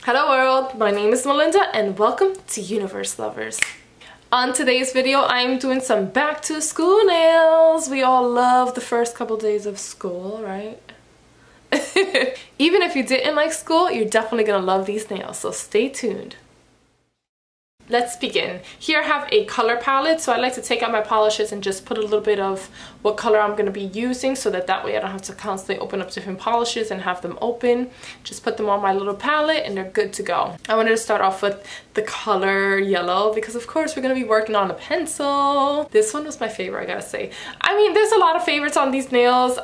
Hello world, my name is Melinda and welcome to Universe Lovers. On today's video, I'm doing some back to school nails. We all love the first couple days of school, right? Even if you didn't like school, you're definitely gonna love these nails, so stay tuned. Let's begin. Here I have a color palette, so I like to take out my polishes and just put a little bit of what color I'm going to be using so that way I don't have to constantly open up different polishes and have them open. Just put them on my little palette and they're good to go. I wanted to start off with the color yellow because of course we're going to be working on a pencil. This one was my favorite, I gotta say. I mean, there's a lot of favorites on these nails.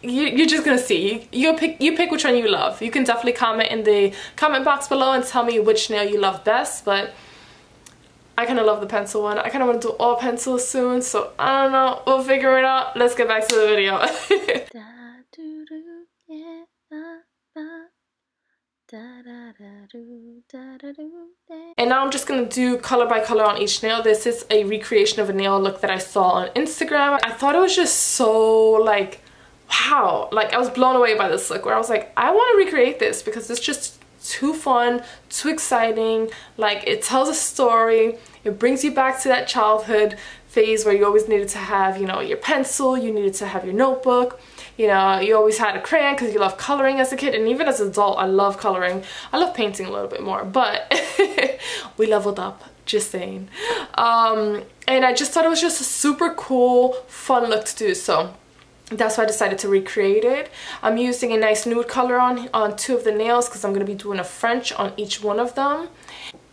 You're just gonna see. You pick which one you love. You can definitely comment in the comment box below and tell me which nail you love best, but I kind of love the pencil one. I kind of want to do all pencils soon, so I don't know. We'll figure it out. Let's get back to the video. And now I'm just going to do color by color on each nail. This is a recreation of a nail look that I saw on Instagram. I thought it was just so like, wow. Like I was blown away by this look where I was like, I want to recreate this because it's just too fun, too exciting. Like it tells a story. It brings you back to that childhood phase where you always needed to have, you know, your pencil, you needed to have your notebook, you know, you always had a crayon because you love coloring as a kid, and even as an adult I love coloring. I love painting a little bit more, but we leveled up, just saying. And I just thought it was just a super cool, fun look to do, so that's why I decided to recreate it. I'm using a nice nude color on two of the nails because I'm going to be doing a French on each one of them.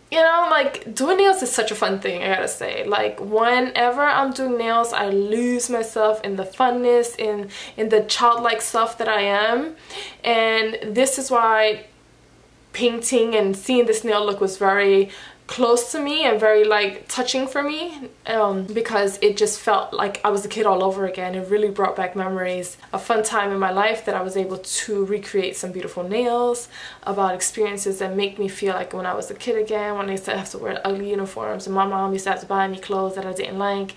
You know, like doing nails is such a fun thing, I gotta say. Like whenever I'm doing nails, I lose myself in the funness, in the childlike stuff that I am. And this is why painting and seeing this nail look was very close to me and very like touching for me, because it just felt like I was a kid all over again. It really brought back memories, a fun time in my life that I was able to recreate some beautiful nails, about experiences that make me feel like when I was a kid again, when I used to have to wear ugly uniforms and my mom used to have to buy me clothes that I didn't like.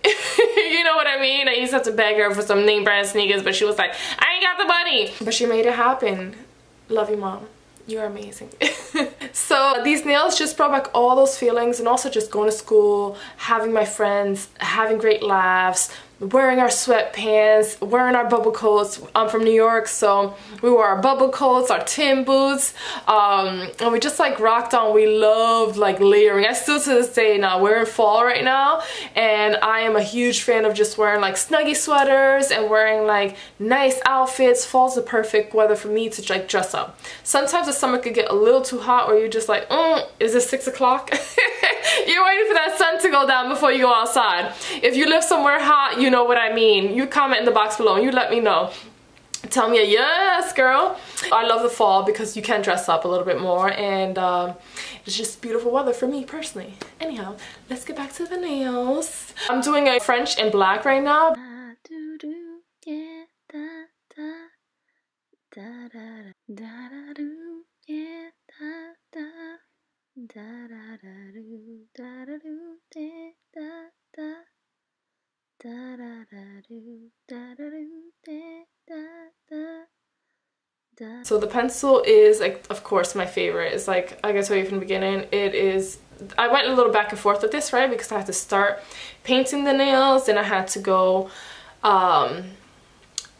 You know what I mean? I used to have to beg her for some name brand sneakers, but she was like, I ain't got the money, but she made it happen. Love you, Mom. You're amazing. So these nails just brought back all those feelings, and also just going to school, having my friends, having great laughs, wearing our sweatpants, wearing our bubble coats. I'm from New York, so we wore our bubble coats, our tin boots, and we just like rocked on. We loved like layering. I still to this day now, we're in fall right now, and I am a huge fan of just wearing like snuggy sweaters and wearing like nice outfits. Fall's the perfect weather for me to like dress up. Sometimes the summer could get a little too hot where you're just like, is it 6 o'clock? You're waiting for that sun to go down before you go outside. If you live somewhere hot, you know what I mean. You comment in the box below and you let me know. Tell me a yes, girl. I love the fall because you can dress up a little bit more, and it's just beautiful weather for me personally. Anyhow, let's get back to the nails. I'm doing a French in black right now. So the pencil is like, of course, my favorite. It's like, I gotta tell you from the beginning, it is, I went a little back and forth with this, right? Because I had to start painting the nails, and I had to go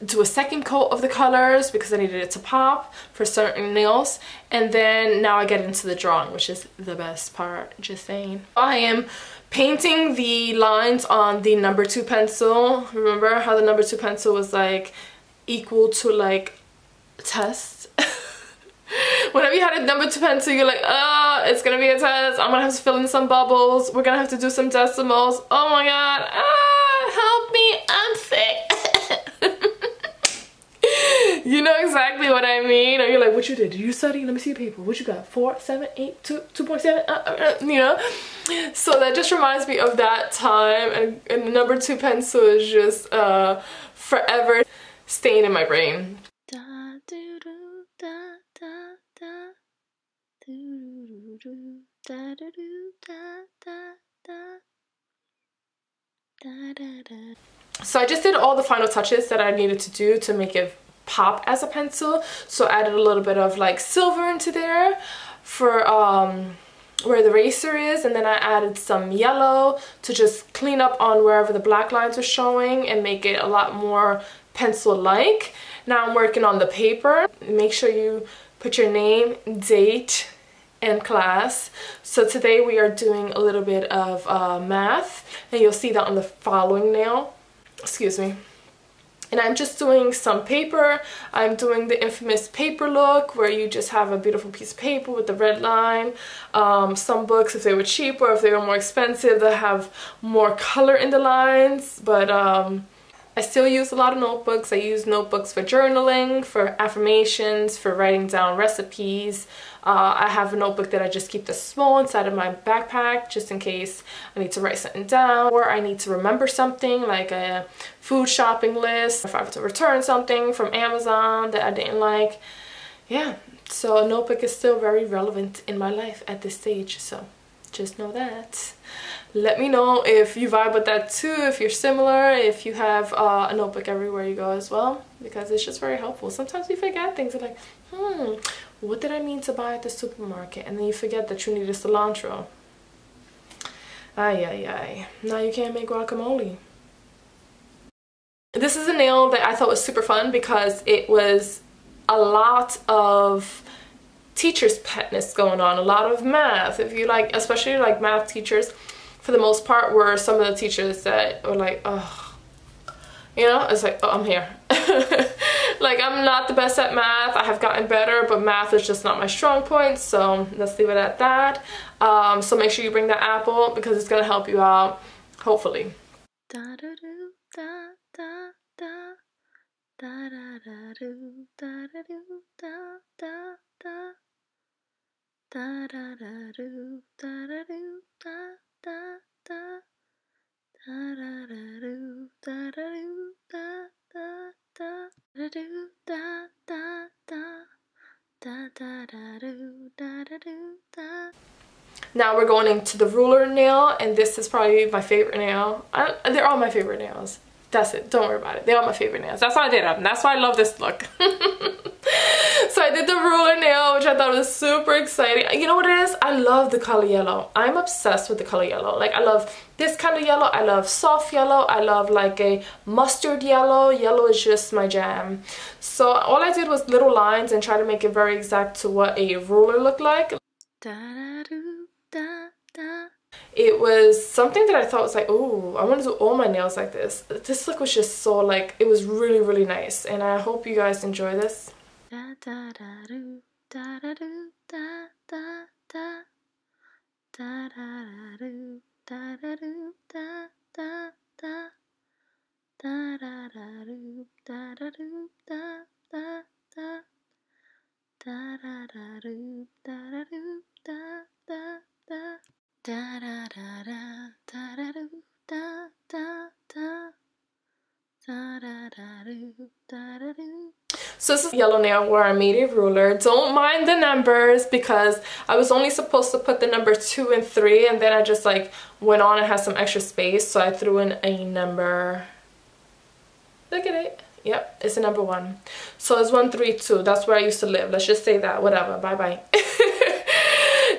do a second coat of the colors because I needed it to pop for certain nails, and then now I get into the drawing, which is the best part, just saying. I am painting the lines on the number 2 pencil. Remember how the number 2 pencil was like equal to like test? Whenever you had a number 2 pencil, you're like, it's gonna be a test, I'm gonna have to fill in some bubbles, we're gonna have to do some decimals, oh my god, help me, I'm sick. You know exactly what I mean. Or you're like, what you did? Did you study? Let me see your paper. What you got? 4, 7, 8, 2, 2.7? You know? So that just reminds me of that time. And the number 2 pencil is just forever staying in my brain. So I just did all the final touches that I needed to do to make it pop as a pencil. So I added a little bit of like silver into there for where the eraser is, and then I added some yellow to just clean up on wherever the black lines were showing and make it a lot more pencil-like. Now I'm working on the paper. Make sure you put your name, date, and class. So today we are doing a little bit of math, and you'll see that on the following nail. Excuse me. And I'm just doing some paper. I'm doing the infamous paper look where you just have a beautiful piece of paper with the red line. Some books, if they were cheap or if they were more expensive, they have more color in the lines. But I still use a lot of notebooks. I use notebooks for journaling, for affirmations, for writing down recipes. I have a notebook that I just keep this small inside of my backpack just in case I need to write something down or I need to remember something like a food shopping list, if I have to return something from Amazon that I didn't like. Yeah, so a notebook is still very relevant in my life at this stage, so just know that. Let me know if you vibe with that too, if you're similar, if you have a notebook everywhere you go as well, because it's just very helpful. Sometimes we forget things like, what did I mean to buy at the supermarket? And then you forget that you need a cilantro. Ay, ay, ay. Now you can't make guacamole. This is a nail that I thought was super fun because it was a lot of teachers' petness going on, a lot of math. If you like, especially like math teachers, for the most part, were some of the teachers that were like, oh, you know, it's like, oh, I'm here. Like, I'm not the best at math. I have gotten better, but math is just not my strong point, so let's leave it at that. So make sure you bring that apple because it's gonna help you out, hopefully. Now we're going into the ruler nail, and this is probably my favorite nail. They're all my favorite nails. That's it. Don't worry about it. They're all my favorite nails. That's why I did them. That's why I love this look. So I did the ruler nail, which I thought was super exciting. You know what it is? I love the color yellow. I'm obsessed with the color yellow. Like, I love this kind of yellow. I love soft yellow. I love like a mustard yellow. Yellow is just my jam. So all I did was little lines and try to make it very exact to what a ruler looked like. It was something that I thought was like, oh, I want to do all my nails like this. This look was just so like, it was really, really nice. And I hope you guys enjoy this. So this is yellow nail where I made a ruler. Don't mind the numbers because I was only supposed to put the number 2 and 3, and then I just like went on and had some extra space, so I threw in a number. Look at it. Yep, it's a number 1. So it's 132. That's where I used to live. Let's just say that. Whatever. Bye bye.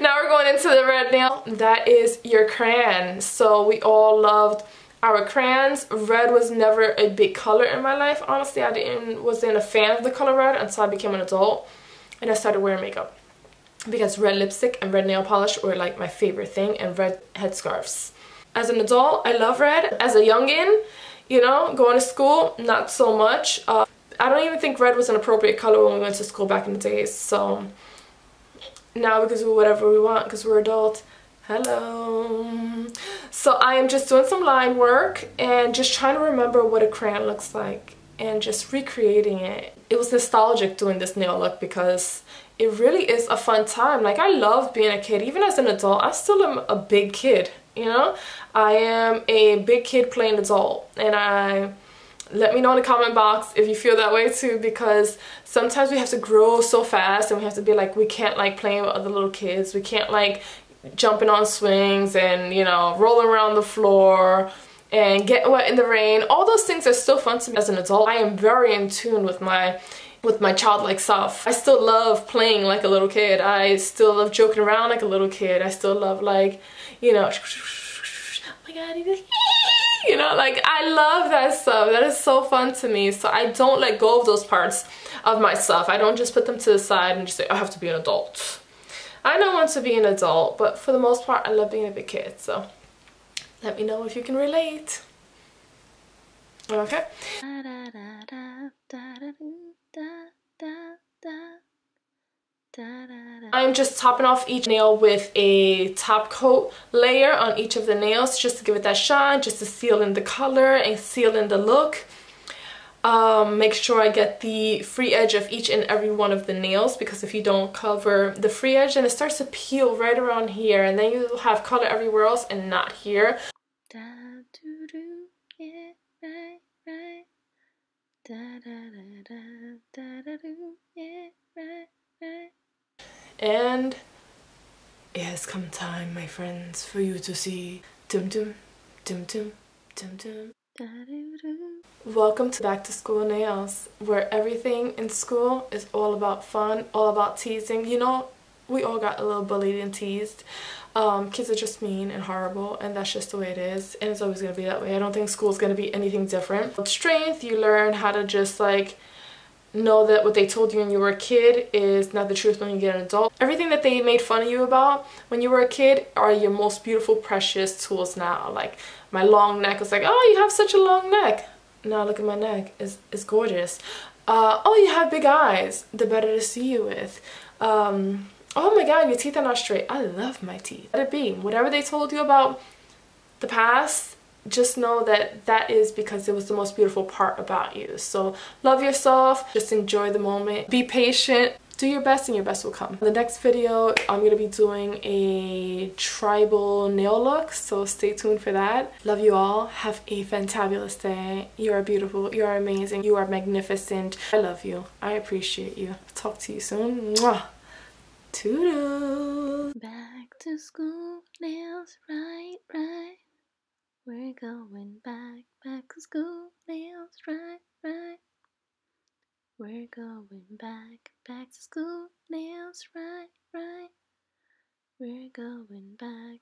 Now we're going into the red nail. That is your crayon. So we all loved our crayons. Red was never a big color in my life. Honestly, I wasn't a fan of the color red until I became an adult and I started wearing makeup, because red lipstick and red nail polish were like my favorite thing, and red headscarves. As an adult, I love red. As a youngin', you know, going to school, not so much. I don't even think red was an appropriate color when we went to school back in the days. So now we can do whatever we want because we're adult. Hello. So I am just doing some line work and just trying to remember what a crayon looks like and just recreating it. It was nostalgic doing this nail look because it really is a fun time. Like, I love being a kid. Even as an adult, I still am a big kid, you know? I am a big kid playing adult, and let me know in the comment box if you feel that way too, because sometimes we have to grow so fast and we have to be like, we can't like playing with other little kids. We can't like jumping on swings and, you know, rolling around the floor and getting wet in the rain. All those things are still fun to me as an adult. I am very in tune with my with my childlike self. I still love playing like a little kid. I still love joking around like a little kid. I still love, like, you know, oh my god, you know, like, I love that stuff. That is so fun to me. So I don't let go of those parts of myself. I don't just put them to the side and just say, I have to be an adult. I know want to be an adult, but for the most part, I love being a big kid. So let me know if you can relate. Okay. I'm just topping off each nail with a top coat layer on each of the nails just to give it that shine, just to seal in the color and seal in the look. Make sure I get the free edge of each and every one of the nails, because if you don't cover the free edge, then it starts to peel right around here, and then you'll have color everywhere else and not here. And it has come time, my friends, for you to see dum dum dum dum dum dum. Welcome to Back to School Nails, where everything in school is all about fun, all about teasing. You know, we all got a little bullied and teased. Kids are just mean and horrible, and that's just the way it is, and it's always going to be that way. I don't think school's going to be anything different. With strength, you learn how to just like know that what they told you when you were a kid is not the truth when you get an adult. Everything that they made fun of you about when you were a kid are your most beautiful, precious tools now. Like my long neck was like, oh, you have such a long neck. Now look at my neck, it's gorgeous. Oh, you have big eyes, the better to see you with. Oh my god, your teeth are not straight. I love my teeth. Let it be. Whatever they told you about the past, just know that that is because it was the most beautiful part about you. So love yourself, just enjoy the moment, be patient, do your best, and your best will come. In the next video, I'm going to be doing a tribal nail look, so stay tuned for that. Love you all. Have a fantabulous day. You are beautiful. You are amazing. You are magnificent. I love you. I appreciate you. Talk to you soon. Mwah. Toodles. Back to school, nails, right. We're going back to school, nails, right. We're going back to school, nails, right. We're going back.